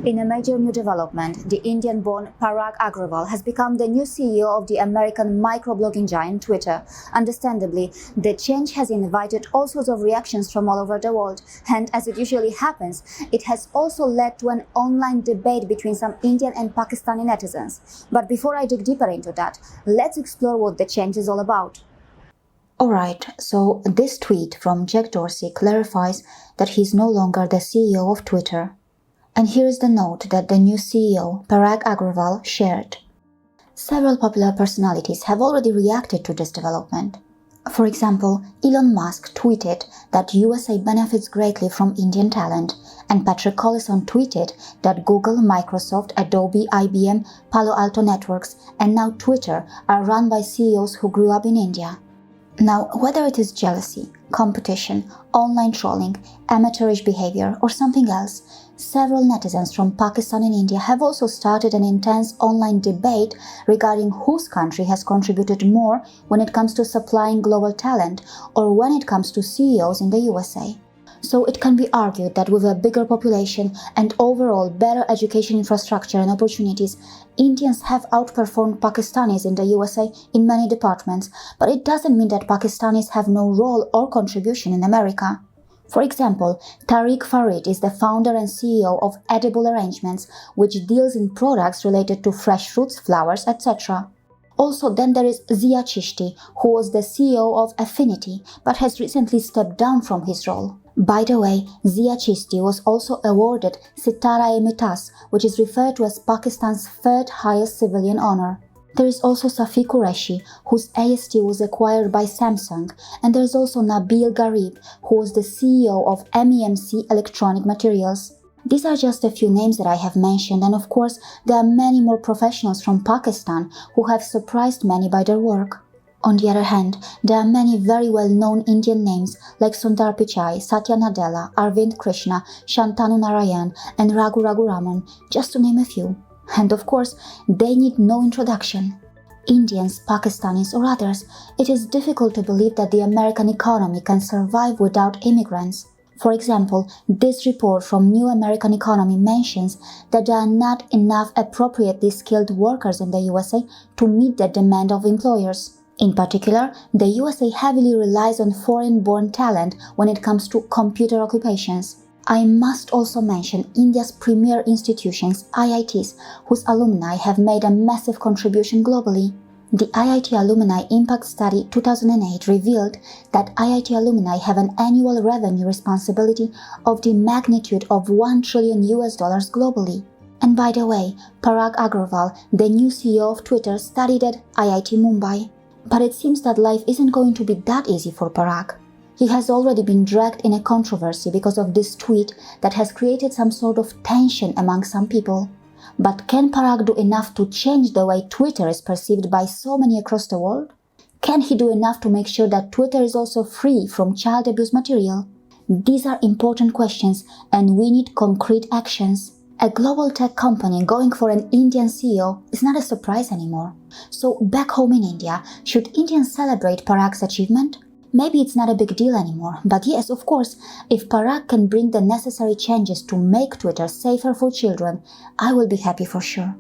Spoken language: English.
In a major new development, the Indian-born Parag Agrawal has become the new CEO of the American microblogging giant Twitter. Understandably, the change has invited all sorts of reactions from all over the world, and as it usually happens, it has also led to an online debate between some Indian and Pakistani netizens. But before I dig deeper into that, let's explore what the change is all about. Alright, so this tweet from Jack Dorsey clarifies that he's no longer the CEO of Twitter. And here's the note that the new CEO, Parag Agrawal, shared. Several popular personalities have already reacted to this development. For example, Elon Musk tweeted that USA benefits greatly from Indian talent, and Patrick Collison tweeted that Google, Microsoft, Adobe, IBM, Palo Alto Networks, and now Twitter are run by CEOs who grew up in India. Now, whether it is jealousy, competition, online trolling, amateurish behavior, or something else, several netizens from Pakistan and India have also started an intense online debate regarding whose country has contributed more when it comes to supplying global talent or when it comes to CEOs in the USA. So it can be argued that with a bigger population and overall better education infrastructure and opportunities, Indians have outperformed Pakistanis in the USA in many departments, but it doesn't mean that Pakistanis have no role or contribution in America. For example, Tariq Farid is the founder and CEO of Edible Arrangements, which deals in products related to fresh fruits, flowers, etc. Also, then there is Zia Chishti, who was the CEO of Affinity, but has recently stepped down from his role. By the way, Zia Chishti was also awarded Sitara-e-Mitas, which is referred to as Pakistan's third highest civilian honor. There is also Safi Qureshi, whose AST was acquired by Samsung, and there is also Nabil Garib, who was the CEO of MEMC Electronic Materials. These are just a few names that I have mentioned, and of course, there are many more professionals from Pakistan who have surprised many by their work. On the other hand, there are many very well-known Indian names like Sundar Pichai, Satya Nadella, Arvind Krishna, Shantanu Narayan, and Raghu Raghuraman, just to name a few. And of course, they need no introduction. Indians, Pakistanis, or others, it is difficult to believe that the American economy can survive without immigrants. For example, this report from New American Economy mentions that there are not enough appropriately skilled workers in the USA to meet the demand of employers. In particular, the USA heavily relies on foreign-born talent when it comes to computer occupations. I must also mention India's premier institutions, IITs, whose alumni have made a massive contribution globally. The IIT Alumni Impact Study 2008 revealed that IIT alumni have an annual revenue responsibility of the magnitude of $1 trillion globally. And by the way, Parag Agrawal, the new CEO of Twitter, studied at IIT Mumbai. But it seems that life isn't going to be that easy for Parag. He has already been dragged in a controversy because of this tweet that has created some sort of tension among some people. But can Parag do enough to change the way Twitter is perceived by so many across the world? Can he do enough to make sure that Twitter is also free from child abuse material? These are important questions, and we need concrete actions. A global tech company going for an Indian CEO is not a surprise anymore. So back home in India, should Indians celebrate Parag's achievement? Maybe it's not a big deal anymore, but yes, of course, if Parag can bring the necessary changes to make Twitter safer for children, I will be happy for sure.